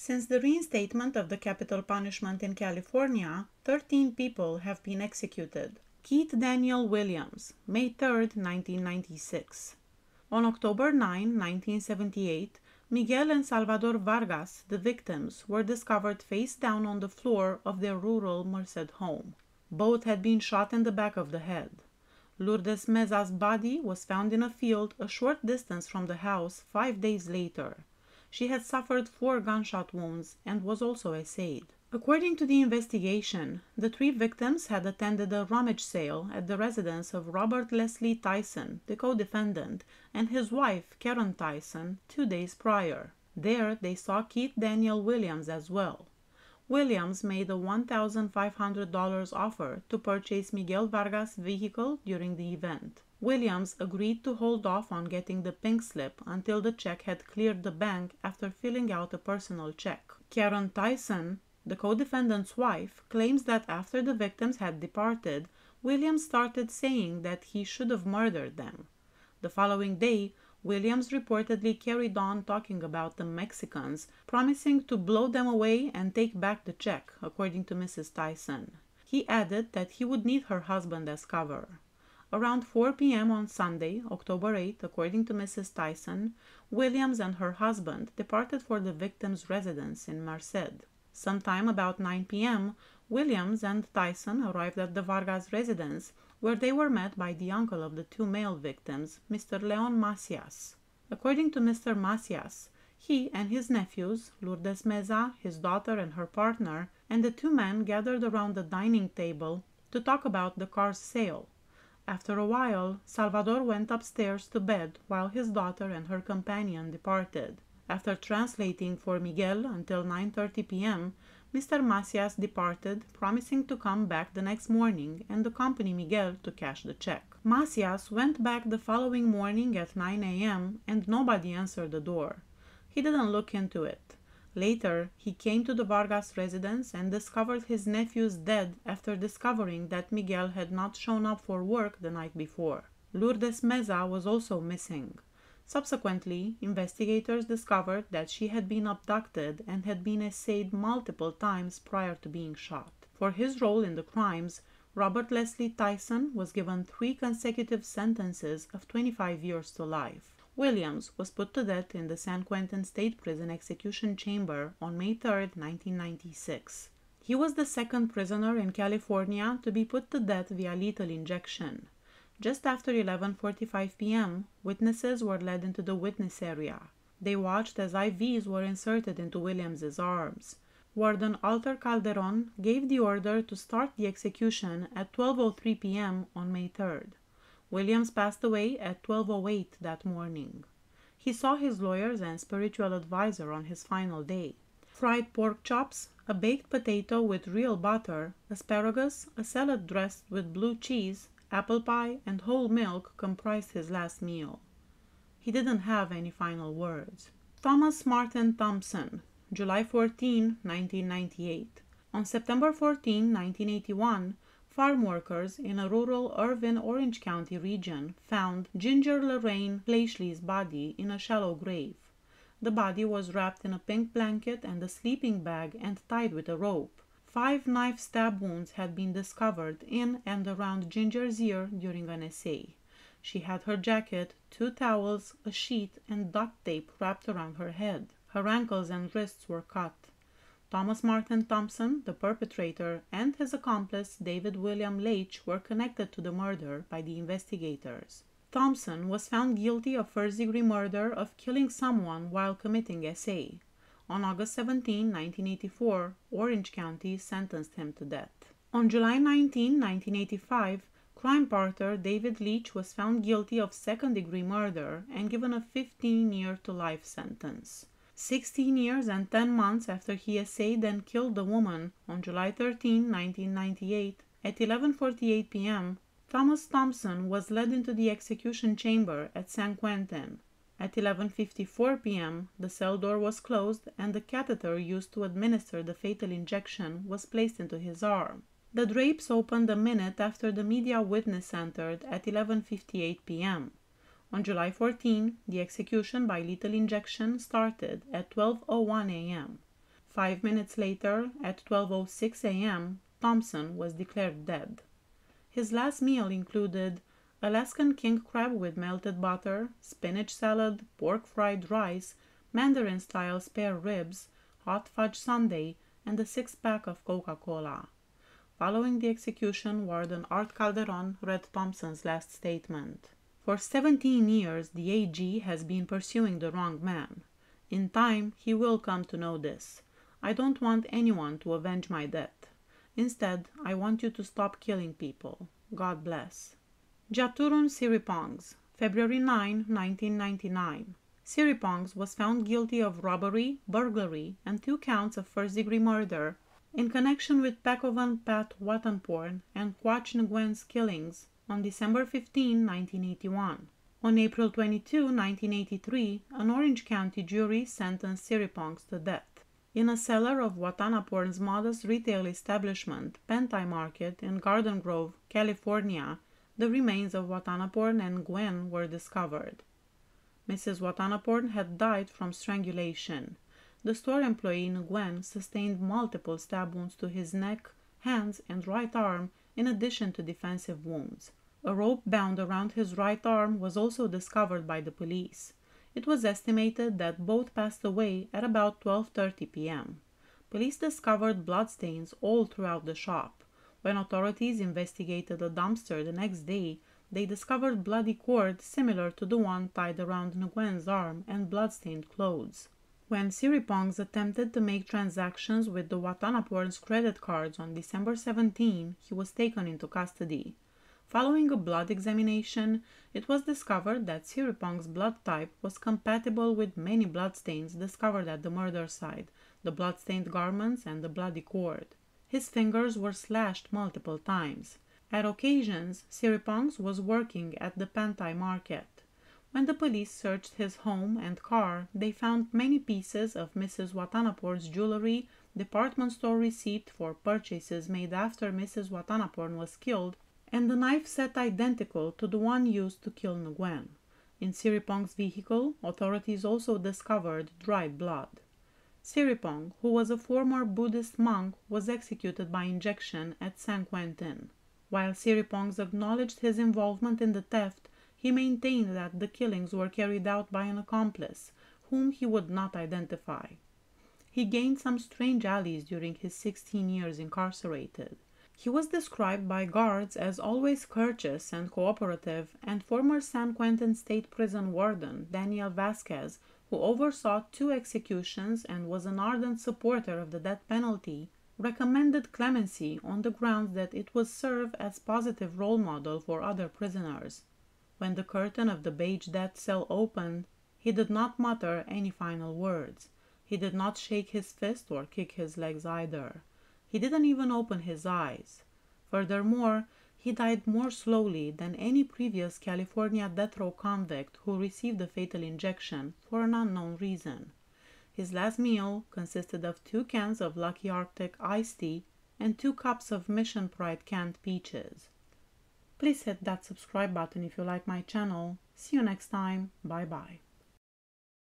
Since the reinstatement of the capital punishment in California, 13 people have been executed. Keith Daniel Williams, May 3, 1996. On October 9, 1978, Miguel and Salvador Vargas, the victims, were discovered face down on the floor of their rural Merced home. Both had been shot in the back of the head. Lourdes Meza's body was found in a field a short distance from the house 5 days later. She had suffered 4 gunshot wounds and was also assayed. According to the investigation, the 3 victims had attended a rummage sale at the residence of Robert Leslie Tyson, the co-defendant, and his wife, Karen Tyson, 2 days prior. There, they saw Keith Daniel Williams as well. Williams made a $1,500 offer to purchase Miguel Vargas' vehicle during the event. Williams agreed to hold off on getting the pink slip until the check had cleared the bank after filling out a personal check. Karen Tyson, the co-defendant's wife, claims that after the victims had departed, Williams started saying that he should have murdered them. The following day, Williams reportedly carried on talking about the Mexicans, promising to blow them away and take back the check, according to Mrs. Tyson. He added that he would need her husband as cover. Around 4 p.m. on Sunday, October 8, according to Mrs. Tyson, Williams and her husband departed for the victim's residence in Merced. Sometime about 9 p.m., Williams and Tyson arrived at the Vargas residence, where they were met by the uncle of the 2 male victims, Mr. Leon Macias. According to Mr. Macias, he and his nephews, Lourdes Meza, his daughter and her partner, and the 2 men gathered around the dining table to talk about the car's sale. After a while, Salvador went upstairs to bed while his daughter and her companion departed. After translating for Miguel until 9:30 p.m., Mr. Macias departed, promising to come back the next morning and accompany Miguel to cash the check. Macias went back the following morning at 9 a.m. and nobody answered the door. He didn't look into it. Later, he came to the Vargas residence and discovered his nephews dead after discovering that Miguel had not shown up for work the night before. Lourdes Meza was also missing. Subsequently, investigators discovered that she had been abducted and had been assayed multiple times prior to being shot. For his role in the crimes, Robert Leslie Tyson was given 3 consecutive sentences of 25 years to life. Williams was put to death in the San Quentin State Prison execution chamber on May 3, 1996. He was the 2nd prisoner in California to be put to death via lethal injection. Just after 11:45 p.m., witnesses were led into the witness area. They watched as IVs were inserted into Williams's arms. Warden Alter Calderon gave the order to start the execution at 12:03 p.m. on May 3rd. Williams passed away at 12:08 that morning. He saw his lawyers and spiritual advisor on his final day. Fried pork chops, a baked potato with real butter, asparagus, a salad dressed with blue cheese, apple pie, and whole milk comprised his last meal. He didn't have any final words. Thomas Martin Thompson, July 14, 1998. On September 14, 1981, farm workers in a rural Irvine, Orange County region found Ginger Lorraine Fleischle's body in a shallow grave. The body was wrapped in a pink blanket and a sleeping bag and tied with a rope. 5 knife stab wounds had been discovered in and around Ginger's ear during an assay. She had her jacket, 2 towels, a sheet, and duct tape wrapped around her head. Her ankles and wrists were cut. Thomas Martin Thompson, the perpetrator, and his accomplice David William Leitch were connected to the murder by the investigators. Thompson was found guilty of first-degree murder of killing someone while committing SA. On August 17, 1984, Orange County sentenced him to death. On July 19, 1985, crime partner David Leitch was found guilty of second-degree murder and given a 15-year-to-life sentence. 16 years and 10 months after he assayed and killed a woman on July 13, 1998, at 11:48 p.m., Thomas Thompson was led into the execution chamber at San Quentin. At 11:54 p.m., the cell door was closed and the catheter used to administer the fatal injection was placed into his arm. The drapes opened a minute after the media witness entered at 11:58 p.m. On July 14, the execution by lethal injection started at 12:01 a.m. 5 minutes later, at 12:06 a.m., Thompson was declared dead. His last meal included Alaskan king crab with melted butter, spinach salad, pork fried rice, Mandarin-style spare ribs, hot fudge sundae, and a 6-pack of Coca-Cola. Following the execution, Warden Art Calderon read Thompson's last statement. For 17 years, the AG has been pursuing the wrong man. In time, he will come to know this. I don't want anyone to avenge my death. Instead, I want you to stop killing people. God bless. Jaturun Siripongs, February 9, 1999. Siripongs was found guilty of robbery, burglary, and 2 counts of first-degree murder in connection with Pakovan Pat Watanporn and Kwach Nguyen's killings on December 15, 1981. On April 22, 1983, an Orange County jury sentenced Siripongs to death. In a cellar of Watanaporn's modest retail establishment, Pentai Market, in Garden Grove, California, the remains of Watanaporn and Nguyen were discovered. Mrs. Watanaporn had died from strangulation. The store employee Nguyen sustained multiple stab wounds to his neck, hands, and right arm, in addition to defensive wounds. A rope bound around his right arm was also discovered by the police. It was estimated that both passed away at about 12:30 p.m. Police discovered bloodstains all throughout the shop. When authorities investigated a dumpster the next day, they discovered bloody cord similar to the one tied around Nguyen's arm and bloodstained clothes. When Siripongs attempted to make transactions with the Watanaporn's credit cards on December 17, he was taken into custody. Following a blood examination, it was discovered that Siripong's blood type was compatible with many bloodstains discovered at the murder site, the bloodstained garments, and the bloody cord. His fingers were slashed multiple times. At occasions, Siripongs was working at the Pentai Market. When the police searched his home and car, they found many pieces of Mrs. Watanaporn's jewelry, department store receipt for purchases made after Mrs. Watanaporn was killed, and a knife set identical to the one used to kill Nguyen. In Siripong's vehicle, authorities also discovered dried blood. Siripong, who was a former Buddhist monk, was executed by injection at San Quentin. While Siripongs acknowledged his involvement in the theft, he maintained that the killings were carried out by an accomplice, whom he would not identify. He gained some strange allies during his 16 years incarcerated. He was described by guards as always courteous and cooperative, and former San Quentin State Prison warden Daniel Vasquez, who oversaw 2 executions and was an ardent supporter of the death penalty, recommended clemency on the grounds that it would serve as positive role model for other prisoners. When the curtain of the beige death cell opened, he did not mutter any final words. He did not shake his fist or kick his legs either. He didn't even open his eyes. Furthermore, he died more slowly than any previous California death row convict who received a fatal injection for an unknown reason. His last meal consisted of 2 cans of Lucky Arctic iced tea and 2 cups of Mission Pride canned peaches. Please hit that subscribe button if you like my channel. See you next time. Bye bye.